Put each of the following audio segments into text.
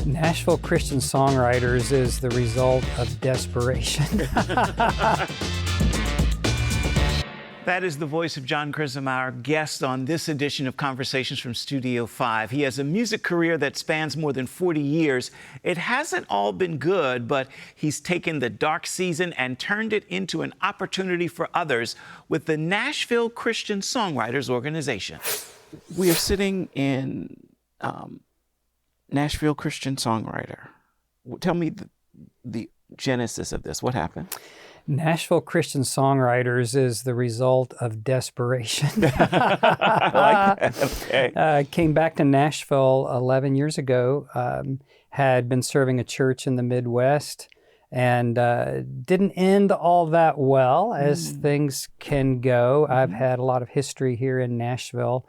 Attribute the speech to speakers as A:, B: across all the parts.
A: Nashville Christian Songwriters is the result of desperation.
B: That is the voice of John Chisum, our guest on this edition of Conversations from Studio 5. He has a music career that spans more than 40 years. It hasn't all been good, but he's taken the dark season and turned it into an opportunity for others with the Nashville Christian Songwriters organization. We are sitting in Nashville Christian Songwriter. Tell me the genesis of this. What happened?
A: Nashville Christian Songwriters is the result of desperation.
B: I like that. Okay.
A: Came back to Nashville 11 years ago, had been serving a church in the Midwest, and didn't end all that well, as things can go. I've had a lot of history here in Nashville.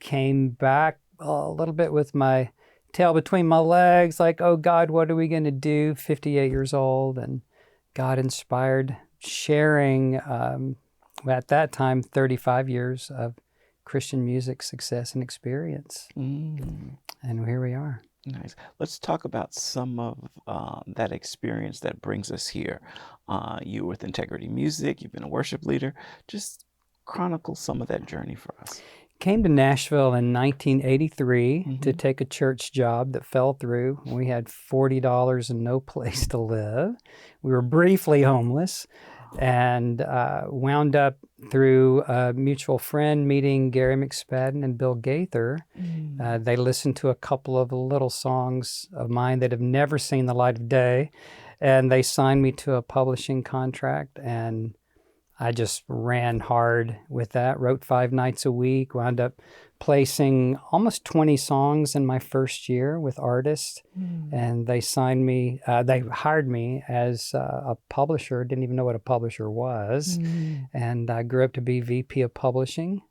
A: Came back a little bit with my tail between my legs, like, oh God, what are we going to do? 58 years old, and God inspired sharing, at that time, 35 years of Christian music success and experience. And here we are.
B: Nice. Let's talk about some of that experience that brings us here. You were with Integrity Music, you've been a worship leader. Just chronicle some of that journey for us.
A: Came to Nashville in 1983 to take a church job that fell through. We had $40 and no place to live. We were briefly homeless, and wound up through a mutual friend meeting Gary McSpadden and Bill Gaither. They listened to a couple of little songs of mine that have never seen the light of day, and they signed me to a publishing contract, and I just ran hard with that, wrote 5 nights a week, wound up placing almost 20 songs in my first year with artists. And they signed me, they hired me as a publisher, didn't even know what a publisher was. And I grew up to be VP of Publishing.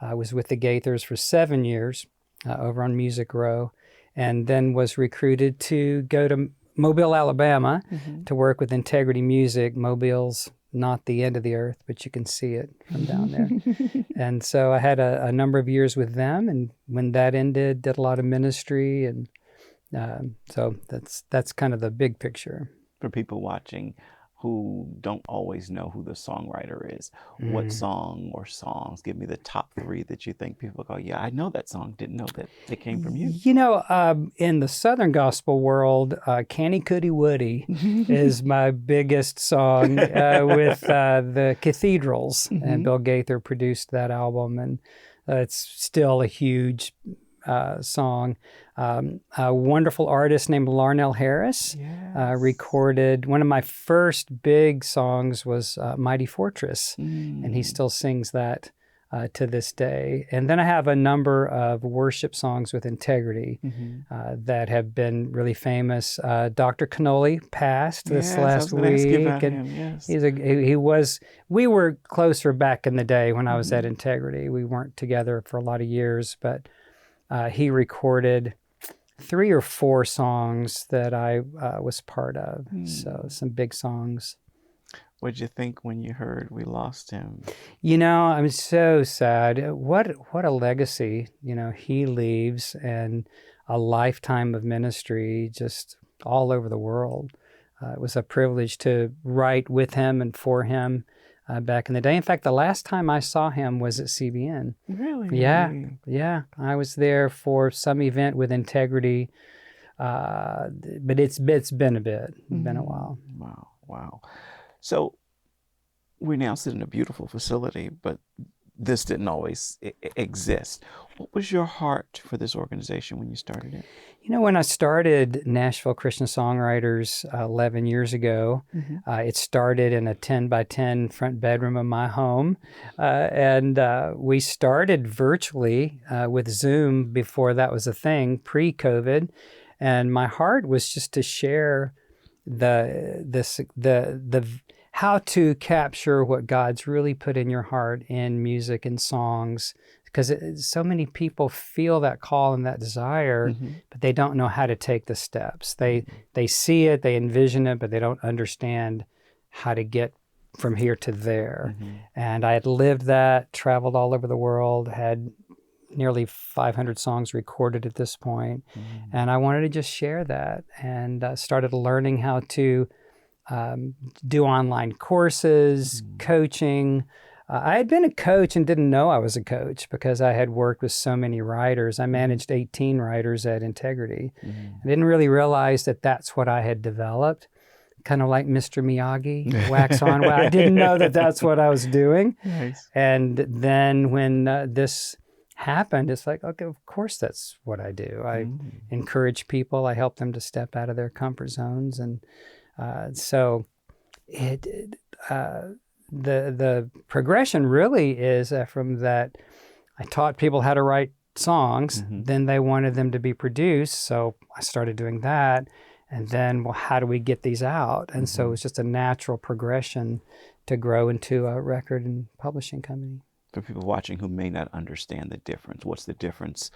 A: I was with the Gaithers for 7 years over on Music Row, and then was recruited to go to Mobile, Alabama to work with Integrity Music. Mobile's not the end of the earth, but you can see it from down there. And so I had a number of years with them, and when that ended, did a lot of ministry, and so that's kind of the big picture.
B: For people watching who don't always know who the songwriter is, what song or songs, give me the top 3 that you think people go, yeah, I know that song, didn't know that it came from you.
A: You know, in the Southern gospel world, Canny Cootie Woody is my biggest song with the Cathedrals, and Bill Gaither produced that album, and it's still a huge song. A wonderful artist named Larnell Harris recorded one of my first big songs was Mighty Fortress, and he still sings that to this day. And then I have a number of worship songs with Integrity that have been really famous. Dr. Cannoli passed this last week. We were closer back in the day when I was at Integrity. We weren't together for a lot of years, but he recorded 3 or 4 songs that I was part of. So some big songs.
B: What'd you think when you heard we lost him?
A: You know, I'm so sad. What a legacy, you know, he leaves, and a lifetime of ministry just all over the world. It was a privilege to write with him and for him back in the day. In fact, the last time I saw him was at CBN.
B: Really?
A: Yeah. I was there for some event with Integrity, but it's been a bit. It's been a while.
B: Wow. So we now sit in a beautiful facility, but this didn't always exist. What was your heart for this organization when you started it?
A: You know, when I started Nashville Christian Songwriters 11 years ago, it started in a 10 by 10 front bedroom of my home. And we started virtually with Zoom before that was a thing, pre-COVID. And my heart was just to share the how to capture what God's really put in your heart in music and songs, because so many people feel that call and that desire, but they don't know how to take the steps. They see it, they envision it, but they don't understand how to get from here to there. And I had lived that, traveled all over the world, had nearly 500 songs recorded at this point. And I wanted to just share that, and started learning how to do online courses, coaching. I had been a coach and didn't know I was a coach because I had worked with so many writers. I managed 18 writers at Integrity. I didn't really realize that that's what I had developed, kind of like Mr. Miyagi, wax on. Well, I didn't know that that's what I was doing.
B: Nice.
A: And then when this happened, it's like, okay, of course that's what I do. I encourage people. I help them to step out of their comfort zones. And so the progression really is from that I taught people how to write songs, then they wanted them to be produced, so I started doing that, and then, well, how do we get these out? And so it was just a natural progression to grow into a record and publishing company.
B: For people watching who may not understand the difference, what's the difference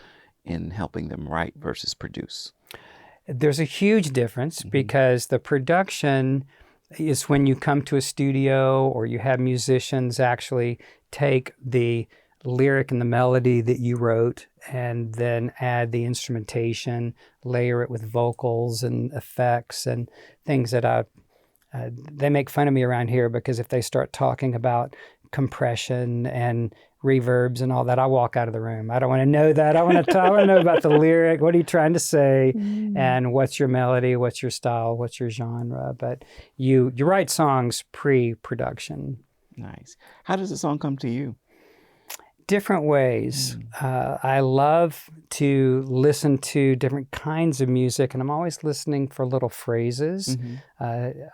B: in helping them write versus produce?
A: There's a huge difference because the production is when you come to a studio or you have musicians actually take the lyric and the melody that you wrote and then add the instrumentation, layer it with vocals and effects and things that they make fun of me around here because if they start talking about compression and reverbs and all that, I walk out of the room. I don't want to know that. I want to know about the lyric. What are you trying to say? And what's your melody? What's your style? What's your genre? But you write songs pre-production.
B: Nice. How does a song come to you?
A: Different ways. I love to listen to different kinds of music, and I'm always listening for little phrases,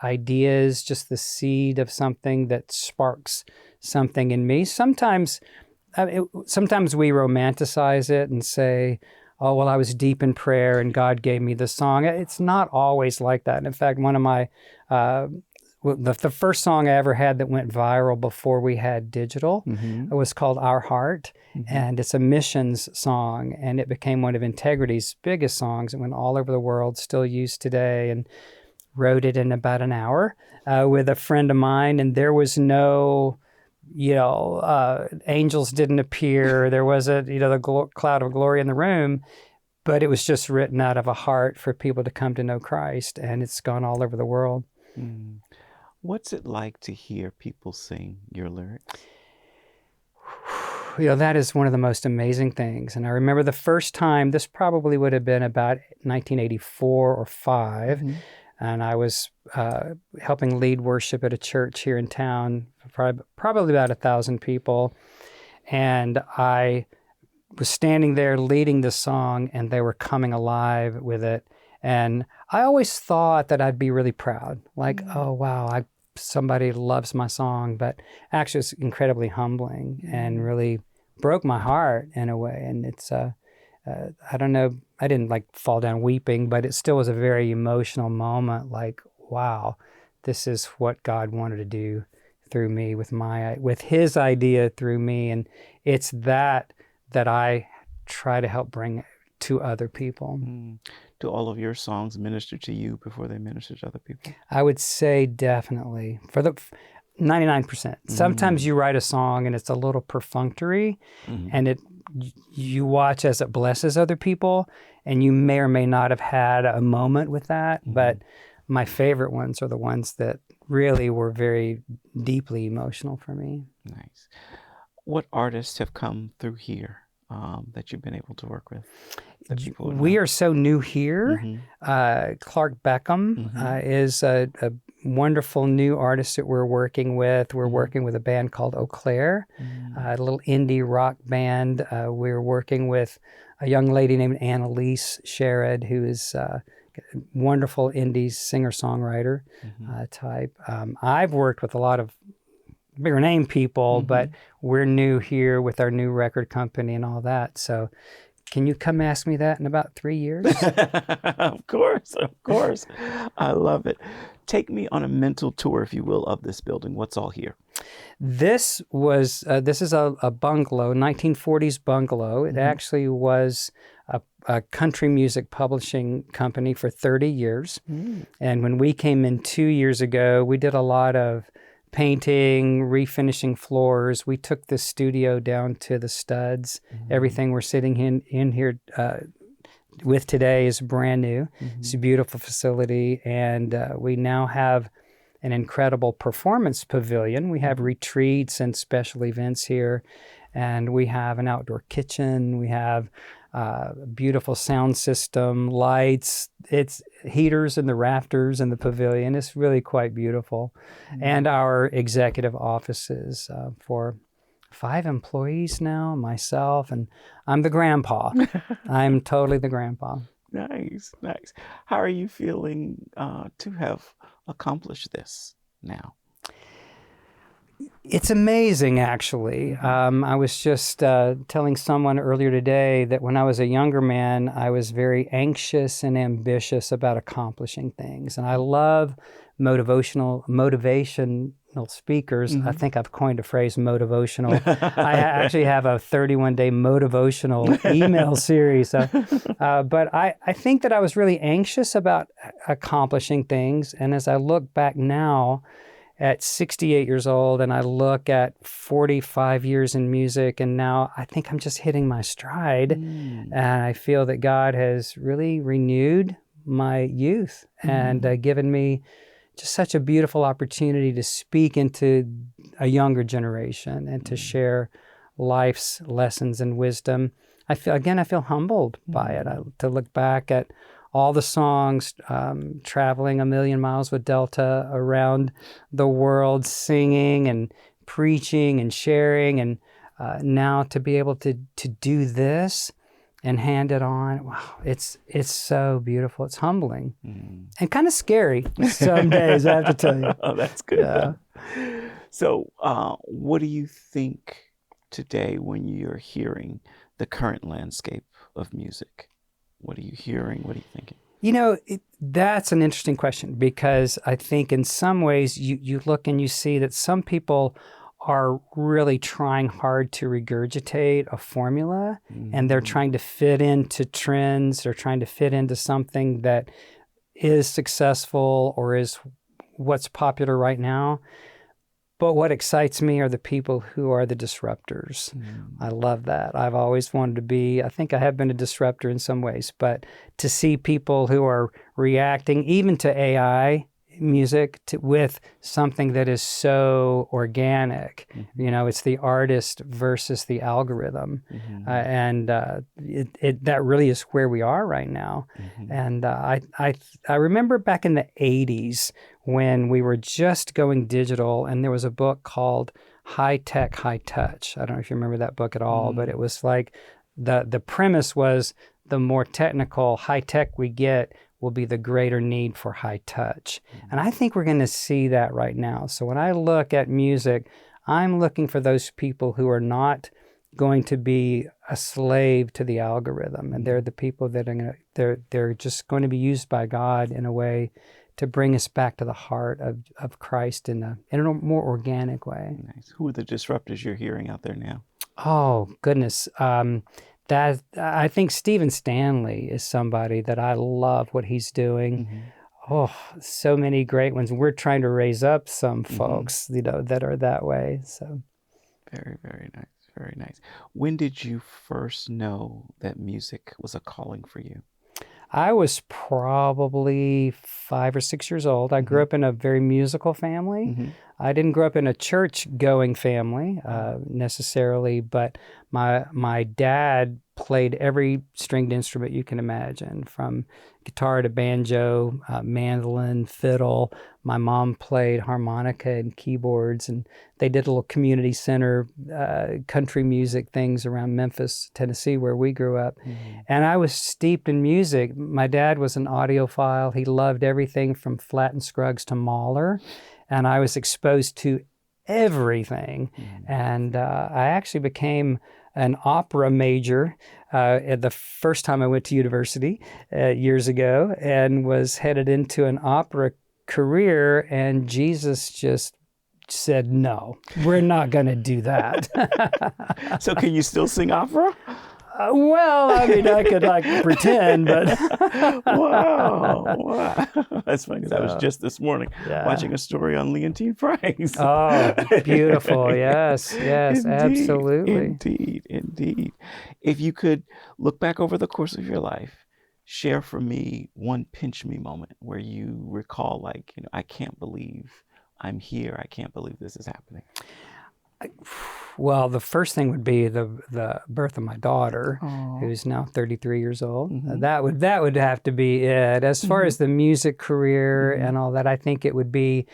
A: ideas, just the seed of something that sparks something in me. Sometimes we romanticize it and say, oh, well, I was deep in prayer and God gave me the song. It's not always like that. In fact, one of my the first song I ever had that went viral before we had digital, it was called Our Heart, and it's a missions song, and it became one of Integrity's biggest songs. It went all over the world, still used today, and wrote it in about an hour with a friend of mine, and there was no, angels didn't appear. There was the cloud of glory in the room, but it was just written out of a heart for people to come to know Christ, and it's gone all over the world.
B: What's it like to hear people sing your lyrics?
A: That is one of the most amazing things. And I remember the first time, this probably would have been about 1984 or 5, and I was helping lead worship at a church here in town, probably about 1,000 people. And I was standing there leading the song, and they were coming alive with it. And I always thought that I'd be really proud, like, oh, wow, somebody loves my song. But actually, it's incredibly humbling and really broke my heart in a way. And it's, I don't know, I didn't fall down weeping, but it still was a very emotional moment, like, wow, this is what God wanted to do through me with his idea through me. And it's that I try to help bring to other people.
B: Do all of your songs minister to you before they minister to other people?
A: I would say definitely. For the 99%. Sometimes you write a song and it's a little perfunctory, and you watch as it blesses other people, and you may or may not have had a moment with that. But my favorite ones are the ones that really were very deeply emotional for me. Nice.
B: What artists have come through here that you've been able to work with?
A: We are so new here. Clark Beckham is a wonderful new artist that we're working with. We're working with a band called Eau Claire, a little indie rock band. We're working with a young lady named Annalise Sherrod, who is a wonderful indie singer-songwriter type. I've worked with a lot of bigger name people, but we're new here with our new record company and all that. So can you come ask me that in about 3 years?
B: Of course. I love it. Take me on a mental tour, if you will, of this building. What's all here?
A: This is a bungalow, 1940s bungalow. It actually was a country music publishing company for 30 years. And when we came in 2 years ago, we did a lot of painting, refinishing floors. We took the studio down to the studs. Everything we're sitting in here with today is brand new. It's a beautiful facility, and we now have an incredible performance pavilion. We have retreats and special events here, and we have an outdoor kitchen. We have a beautiful sound system, lights. It's heaters in the rafters in the pavilion. It's really quite beautiful. And our executive offices for 5 employees now, myself, and I'm the grandpa. I'm totally the grandpa.
B: Nice, nice. How are you feeling to have accomplished this now?
A: It's amazing, actually. I was just telling someone earlier today that when I was a younger man, I was very anxious and ambitious about accomplishing things. And I love motivational speakers. I think I've coined a phrase, motivational. I actually have a 31-day motivational email series. But I think that I was really anxious about accomplishing things. And as I look back now, at 68 years old, and I look at 45 years in music, and now I think I'm just hitting my stride. And I feel that God has really renewed my youth and given me just such a beautiful opportunity to speak into a younger generation and to share life's lessons and wisdom. I feel humbled by it. To look back at all the songs, traveling 1,000,000 miles with Delta around the world, singing and preaching and sharing, and now to be able to do this and hand it on. Wow, it's so beautiful. It's humbling and kind of scary some days, I have to tell you.
B: Oh, that's good. Yeah. So what do you think today when you're hearing the current landscape of music? What are you hearing? What are you thinking?
A: You know, that's an interesting question, because I think in some ways you look and you see that some people are really trying hard to regurgitate a formula, and they're trying to fit into trends. They're trying to fit into something that is successful or is what's popular right now. But what excites me are the people who are the disruptors. I love that. I've always wanted to be, I think I have been a disruptor in some ways, but to see people who are reacting even to AI music with something that is so organic. You know, it's the artist versus the algorithm. And that really is where we are right now. And I remember back in the 80s when we were just going digital, and there was a book called High Tech, High Touch. I don't know if you remember that book at all, but it was like the premise was the more technical, high tech we get will be the greater need for high touch. And I think we're going to see that right now. So when I look at music, I'm looking for those people who are not going to be a slave to the algorithm. And they're the people that are they're just going to be used by God in a way to bring us back to the heart of Christ in a more organic way.
B: Nice. Who are the disruptors you're hearing out there now?
A: Oh, goodness. I think Stephen Stanley is somebody that I love what he's doing. Oh, so many great ones. We're trying to raise up some folks, you know, that are that way. So,
B: very, very nice. Very nice. When did you first know that music was a calling for you?
A: I was probably 5 or 6 years old. I grew up in a very musical family. I didn't grow up in a church-going family necessarily, but my dad played every stringed instrument you can imagine, from guitar to banjo, mandolin, fiddle. My mom played harmonica and keyboards, and they did little community center country music things around Memphis, Tennessee, where we grew up. And I was steeped in music. My dad was an audiophile. He loved everything from Flatt and Scruggs to Mahler, and I was exposed to everything. And I actually became an opera major the first time I went to university years ago, and was headed into an opera career, and Jesus just said, no, we're not going to do that.
B: So can you still sing opera?
A: Well, I mean, I could pretend, but
B: wow. That's funny because I was just this morning watching a story on Leontine Franks.
A: Oh, beautiful. Yes,
B: Indeed,
A: absolutely.
B: Indeed. If you could look back over the course of your life, share for me one pinch me moment where you recall, I can't believe I'm here. I can't believe this is happening.
A: Well, the first thing would be the birth of my daughter, who's now 33 years old.
B: Mm-hmm.
A: That would have to be it. As far as the music career and all that, I think it would be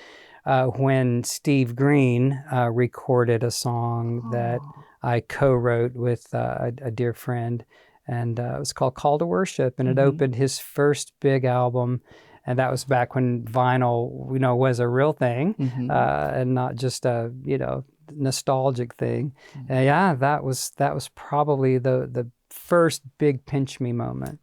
A: when Steve Green recorded a song that I co-wrote with a dear friend, and it was called Call to Worship, and it opened his first big album. And that was back when vinyl, was a real thing, and not just a, nostalgic thing. That was probably the first big pinch me moment.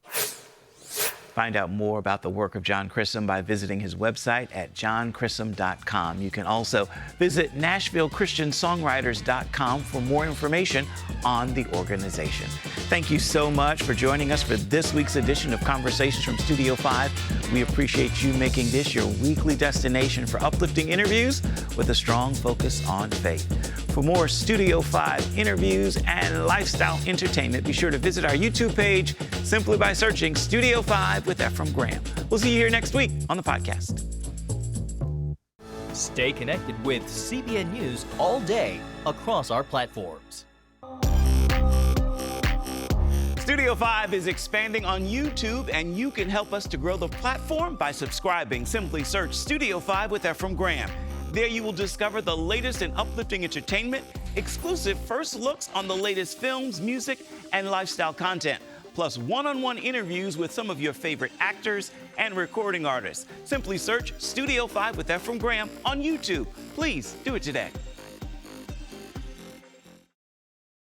B: Find out more about the work of John Chisum by visiting his website at johnchisum.com. You can also visit NashvilleChristianSongwriters.com for more information on the organization. Thank you so much for joining us for this week's edition of Conversations from Studio 5. We appreciate you making this your weekly destination for uplifting interviews with a strong focus on faith. For more Studio 5 interviews and lifestyle entertainment, be sure to visit our YouTube page simply by searching Studio 5 with Ephraim Graham. We'll see you here next week on the podcast.
C: Stay connected with CBN News all day across our platforms.
B: Studio 5 is expanding on YouTube, and you can help us to grow the platform by subscribing. Simply search Studio 5 with Ephraim Graham. There you will discover the latest in uplifting entertainment, exclusive first looks on the latest films, music, and lifestyle content, plus one-on-one interviews with some of your favorite actors and recording artists. Simply search Studio 5 with Ephraim Graham on YouTube. Please do it today.